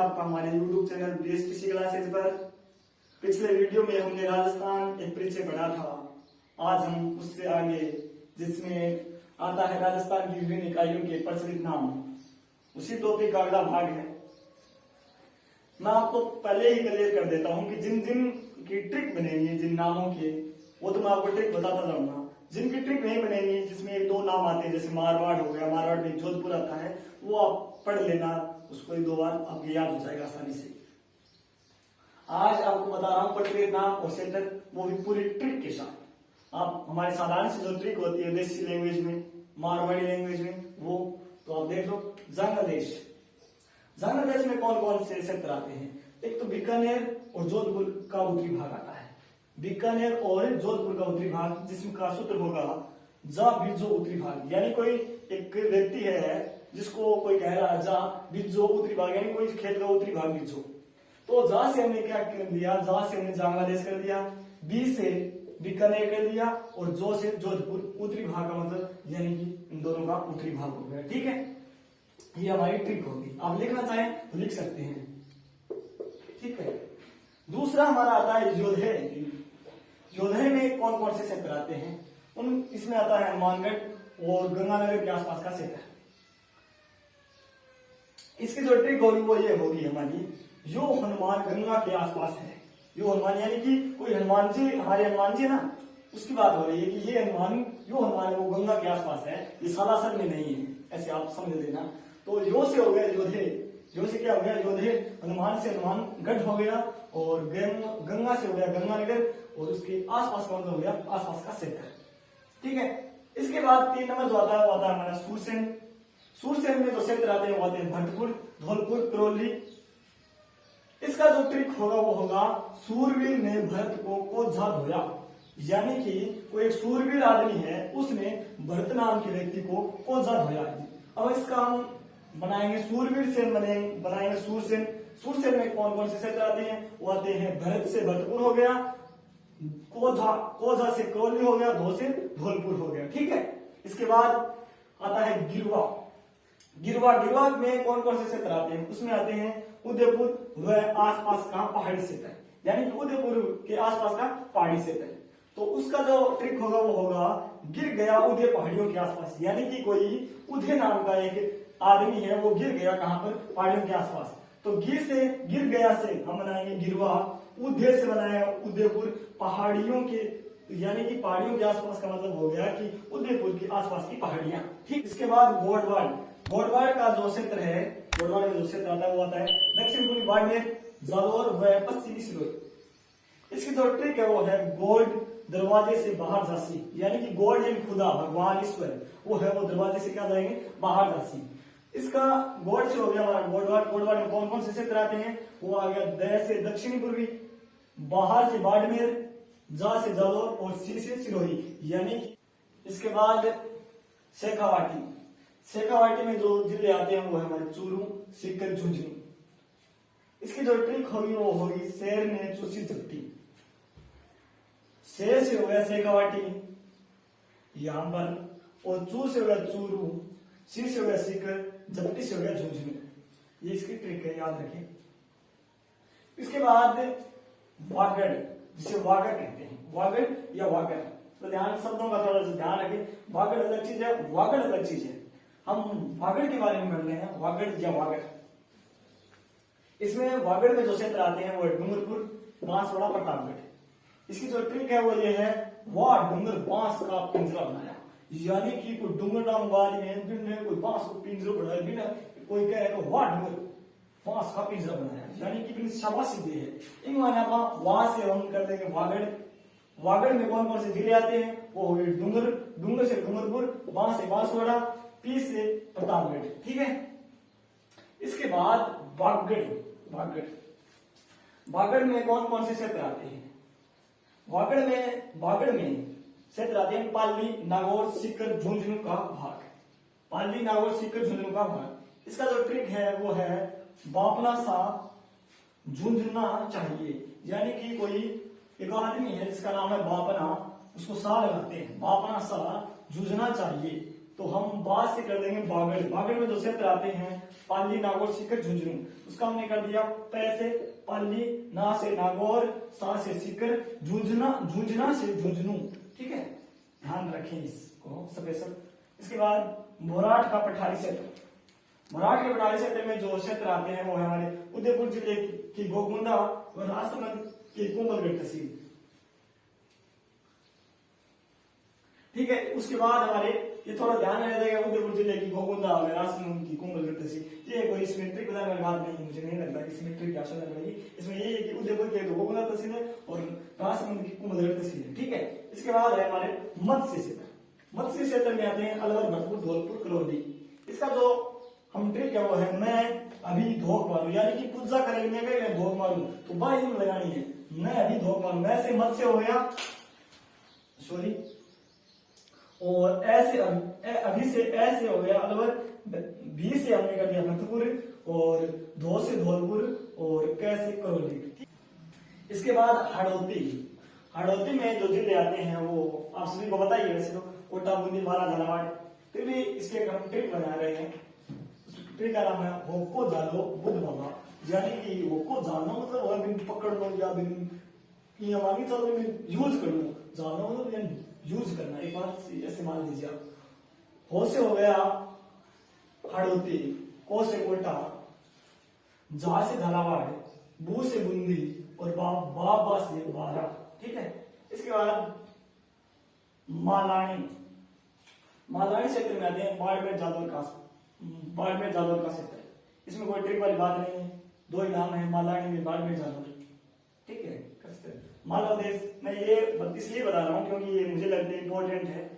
आपका हमारे YouTube channel BSTC classes पर। पिछले वीडियो में हमने राजस्थान एक परिचय पढ़ा था। आज हम उससे आगे, जिसमें आता है राजस्थान की विभिन्न इकाइयों के प्रचलित नाम, उसी टॉपिक का अगला भाग है। मैं आपको पहले ही क्लियर कर देता हूँ कि जिन जिन की ट्रिक बनेगी जिन नामों के, वो तो मैं आपको ट्रिक बताता जाऊंगा। जिनकी ट्रिक नहीं बनेगी, जिसमें एक दो नाम आते हैं, जैसे मारवाड़ हो गया, मारवाड़ में जोधपुर आता है, वो आप पढ़ लेना, उसको एक दो बार आपको याद हो जाएगा आसानी से। आज आपको बता रहा हूँ प्रचलित नाम और सेंटर, वो भी पूरी ट्रिक के साथ। आप हमारे साधारण से जो ट्रिक होती है देसी लैंग्वेज में, मारवाड़ी लैंग्वेज में, वो तो आप देख लो। जंगलादेश, जंगलादेश में कौन कौन से क्षेत्र आते हैं? एक तो बीकानेर और जोधपुर का उत्तरी भाग आता है। बीकानेर और जोधपुर का उत्तरी भाग, जिसका सूत्र होगा जा बिजो उत्तरी भाग। यानी कोई एक व्यक्ति है जिसको कोई कह रहा है जा बिजो उत्तरी भाग, यानी कोई खेत का उत्तरी भाग बिजो। तो जा से हमने क्या कर दिया? जा से हमने जंगलादेश कर दिया, बी से बीकानेर कर दिया, और जो से जोधपुर उत्तरी भाग का मतलब, यानी कि इन दोनों का उत्तरी भाग हो गया। ठीक है, ये हमारी ट्रिक होगी। आप लिखना चाहें तो लिख सकते हैं। ठीक है, दूसरा हमारा आता है योधे। योधे में कौन कौन से क्षेत्र आते हैं? इसमें आता है हनुमानगढ़ और गंगानगर के आसपास का क्षेत्र। इसकी जो ट्रिक होगी वो ये होगी हमारी, जो हनुमान गंगा के आसपास है, जो हनुमान यानी कि कोई हनुमान जी, हमारे हनुमान जी है ना, उसकी बात हो रही है कि ये हनुमान, जो हनुमान है वो गंगा के आसपास है, ये सालासर में नहीं है, ऐसे आप समझ लेना। तो यो से हो गया योधे, यो से क्या हो गया? योधे। हनुमान से हनुमानगढ़ हो गया, और गंगा से हो गया गंगानगर, और उसके आसपास का मतलब हो गया आसपास का क्षेत्र। ठीक है, इसके बाद 3 नंबर जो आता है वो आता है हमारा सूरसेन। सूरसेन में जो क्षेत्र आते हैं वो आते हैं भरतपुर, धौलपुर, करौली। इसका जो ट्रिक होगा वो होगा सूरवीर ने भरत को कोझा धोया। यानी कि कोई एक सूरवीर आदमी है, उसने भरत नाम के व्यक्ति को कोझा धोया। अब इसका हम बनाएंगे सूरवीर सेन, बनाएंगे सूरसेन। सूरसेन में कौन कौन से क्षेत्र आते हैं? वो आते हैं भरत से भरतपुर हो गया, कोझा से करौली हो गया, धो से धौलपुर हो गया। ठीक है, इसके बाद आता है गिरवा। गिरवा में कौन कौन से क्षेत्र आते हैं? उसमें आते हैं उदयपुर व आसपास का पहाड़ी क्षेत्र, यानी कि उदयपुर के आसपास का पहाड़ी क्षेत्र। तो उसका जो ट्रिक होगा वो होगा गिर गया उदय पहाड़ियों के आसपास। यानी कि कोई उदय नाम का एक आदमी है, वो गिर गया कहां पर? पहाड़ियों के आसपास। तो गिर गया से हम बनाएंगे गिरवा, उदय से बनाया उदयपुर, पहाड़ियों के, यानी कि पहाड़ियों के आसपास का मतलब हो गया कि उदयपुर के आसपास की पहाड़ियां। ठीक, इसके बाद गोडवाड़। गोडवाड़ का जो क्षेत्र है, गोडवाड़ में जो क्षेत्र आता है वो आता है दक्षिण पूर्वी बाड़मेर, जालोर व पश्चिमी सिरोही। इसकी जो ट्रिक है वो है गोल्ड दरवाजे से बाहर जासी। यानी कि गोल्ड यानी खुदा, भगवान, ईश्वर, वो है वो दरवाजे से क्या जाएंगे? बाहर जासी। इसका गोड से हो गया हमारा गोडवाड़। गोडवाड़ में कौन कौन से क्षेत्र आते हैं? वो आ गया दह से दक्षिणी पूर्वी, बाहर से बाड़मेर, जा से जालोर, और सी से सिरोही। यानी इसके बाद शेखावाटी। शेखावाटी में जो जिले आते हैं वो है हमारे चूरू, सीकर, झुंझुनू। इसकी जो ट्रिक होगी वो होगी शेर ने चूसी झपटी। शेर से हो गया शेखावाटी यहां पर, और चू से हो गया चूरू, सी से हो गया सीकर, झपटी से हो गया झुंझुनू। ये इसकी ट्रिक है, याद रखें। इसके बाद वागड़, जिसे वागड़ कहते हैं, वागड़ या वागड़, तो ध्यान, शब्दों का थोड़ा सा ध्यान रखें। वागड़ अलग चीज है, वागड़ अलग चीज है। हम वागड़ के बारे में पढ़ रहे हैं, वागड़ या वागड़। इसमें वागड़ में जो क्षेत्र आते हैं वो है डूंगरपुर, बांसवाड़ा, प्रतापगढ़। इसकी जो ट्रिक है वो ये है, वाह डूंगर बांस का पिंजरा बनाया। यानी कि कोई डूंगर नाम वाली में कोई बांस को पिंजरा बनाया, बिना कोई कहे तो वाह डूंगर बांस का पिंजरा बनाया, यानी कि शाबाशी दे है। इन माने वहां से हम कर देंगे वागड़। वागड़ में कौन कौन से जिले आते हैं? वो हो गए डूंगर से डूंगरपुर, बांस से बांसवाड़ा, पी से प्रतापगढ़। ठीक है, इसके बाद बागड़। बागड़ में कौन कौन से क्षेत्र आते हैं? बागड़ में क्षेत्र आते हैं पाली, नागौर, सीकर, झुंझुनू का भाग। पाली, नागौर, सीकर, झुंझुनू का भाग। इसका जो ट्रिक है वो है बापना सा झुंझुना चाहिए। यानी कि कोई एक आदमी है जिसका नाम है बापना, उसको सा लगाते हैं, बापना सा झुंझुना चाहिए। तो हम बाद से कर देंगे बागड़। बागड़ में जो क्षेत्र आते हैं पाली, नागौर, सीकर, झुंझुनू, उसका हमने कर दिया पै से पाली, ना से नागौर, सा से सीकर, झुंझुना से झुंझुनू। ठीक है, ध्यान रखें इसको स्पेशल। इसके बाद मोराठ का पठारी क्षेत्र। मोराठ के पठारी क्षेत्र में जो क्षेत्र आते हैं वो है हमारे उदयपुर जिले की गोगुंदा और राजसमंद की कोमलगढ़ तहसील। ठीक है, उसके बाद हमारे ये थोड़ा ध्यान रह जाएगा, उदयपुर जिले की गोगुंदा और राजसमंद की कोमलगढ़ तहसील। ये कोई इसमें ट्रिक बताने वाली बात नहीं, मुझे नहीं लगता कि इसमें ट्रिक क्या समझ पड़ेगी। इसमें ये है कि उदयपुर की गोगुंदा तहसील है और राजसमंद की कोमलगढ़ तहसील है। ठीक है, इसके बाद है हमारे मत्स्य क्षेत्र। मत्स्य क्षेत्र में आते हैं अलवर, भरतपुर, धौलपुर, करौली। इसका जो हम ट्रिक है वो है मैं अभी धोख मारू, यानी कि पूजा करेंगे मैं धोख मारू, तो बाई में लगानी है मैं अभी धोख मारू। मैं से मत्स्य हो गया, सॉरी, और ऐसे अभी से ऐसे हो गया अलवर, भी से हमने कर दिया भरतपुर, और धो से धौलपुर, और कैसे करौली। इसके बाद हड़ौती। हड़ौती में जो जिले आते हैं वो आप सभी को बताइए, वैसे तो कोटा, बूंदी, बाला, झालावाड़, फिर भी इसके हम ट्रिक बना रहे हैं। ट्रिक का नाम है होको जालो बुद्ध बाबा, यानी कि होको जानो मतलब और बिन पकड़ लो या बिन ये हमारी चलो यूज कर लो, जानो मतलब यूज करना। एक बार ऐसे मान लीजिए आप, हो से हो गया हड़ौती, को से कोटा, जा से झालावाड़, बू से बूंदी, और बा से बारा। ठीक है, इसके बाद मालानी। मालानी क्षेत्र में आते हैं बाड़मेर, जादौर का क्षेत्र। इसमें कोई ट्रिक वाली बात नहीं है, दो ही नाम है मालानी में, बाड़मेर, जादौर। ठीक है, मालवदेश मैं ये इसलिए बता रहा हूँ क्योंकि ये मुझे लगता है इंपॉर्टेंट है।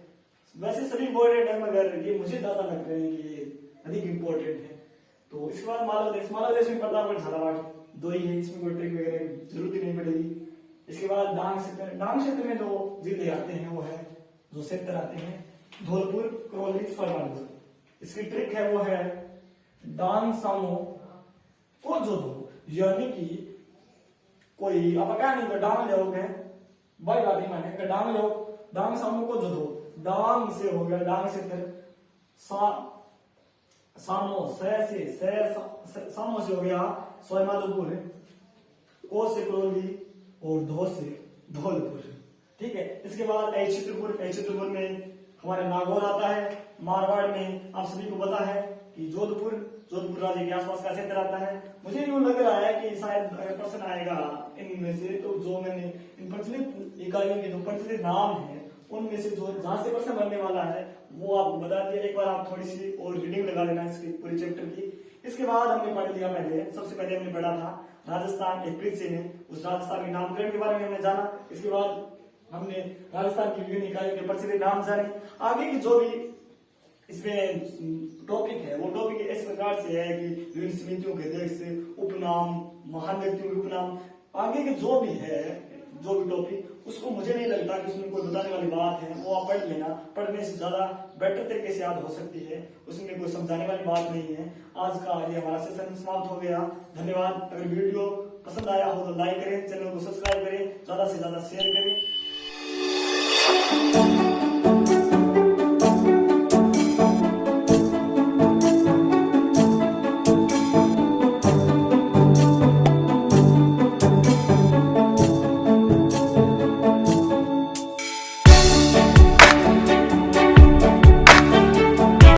वैसे सभी इंपॉर्टेंट है मगर ये मुझे ज्यादा लग रहे हैं कि ये अधिक इंपॉर्टेंट है। तो इसके बाद मालवदेश में प्रतापगढ़, झालावाड़ दो ही है, इसमें कोई ट्रिक वगैरह जरूरत ही नहीं पड़ेगी। इसके बाद डांग क्षेत्र में जो जिले आते हैं वो है, जो क्षेत्र आते हैं धौलपुर, करौली, फरमान। इसकी ट्रिक है वो है डांग सामो को जो दो, यानी कि कोई अब क्या नहीं, डांग लोगे भाई बात ही माने, डांग लो, डांग सामो को जो दो, डांग से हो गया डांग क्षेत्र, सामो सामो से हो गया सोयमाधोपुर, को से करौली, और धो से धौलपुर। ठीक है, इसके बाद चित्रपुर में हमारे नागौर आता है। मारवाड़ में आप सभी को पता है कि जोधपुर राज्य के आसपास का क्षेत्र आता है। मुझे यूं लग रहा है कि शायद प्रश्न आएगा इनमें से, तो जो मैंने इन प्रचलित इकाइयों के जो प्रचलित नाम है उनमें से जो जहां से प्रश्न बनने वाला है वो आप बता दिए। एक बार आप थोड़ी सी और रीडिंग लगा लेना इसकी पूरी चैप्टर की। इसके बाद हमने पढ़ लिया, सबसे पहले हमने पढ़ा था राजस्थान एक परिचय में, उस राजस्थान के नामकरण के बारे में हमने जाना। इसके बाद हमने राजस्थान की विभिन्न इकाइयों के प्रचलित नाम जाने। आगे की जो भी इसमें टॉपिक है वो टॉपिक इस प्रकार से है कि विभिन्न समितियों के अध्यक्ष, उपनाम, महान व्यक्तियों के उपनाम, आगे के जो भी टॉपिक उसको मुझे नहीं लगता कि उसमें कोई बताने वाली बात है, वो आप पढ़ लेना। पढ़ने से ज्यादा बेटर तरीके से याद हो सकती है, उसमें कोई समझाने वाली बात नहीं है। आज का ये हमारा सेशन समाप्त हो गया। धन्यवाद। अगर वीडियो पसंद आया हो तो लाइक करें, चैनल को सब्सक्राइब करें, ज्यादा से ज्यादा शेयर करें।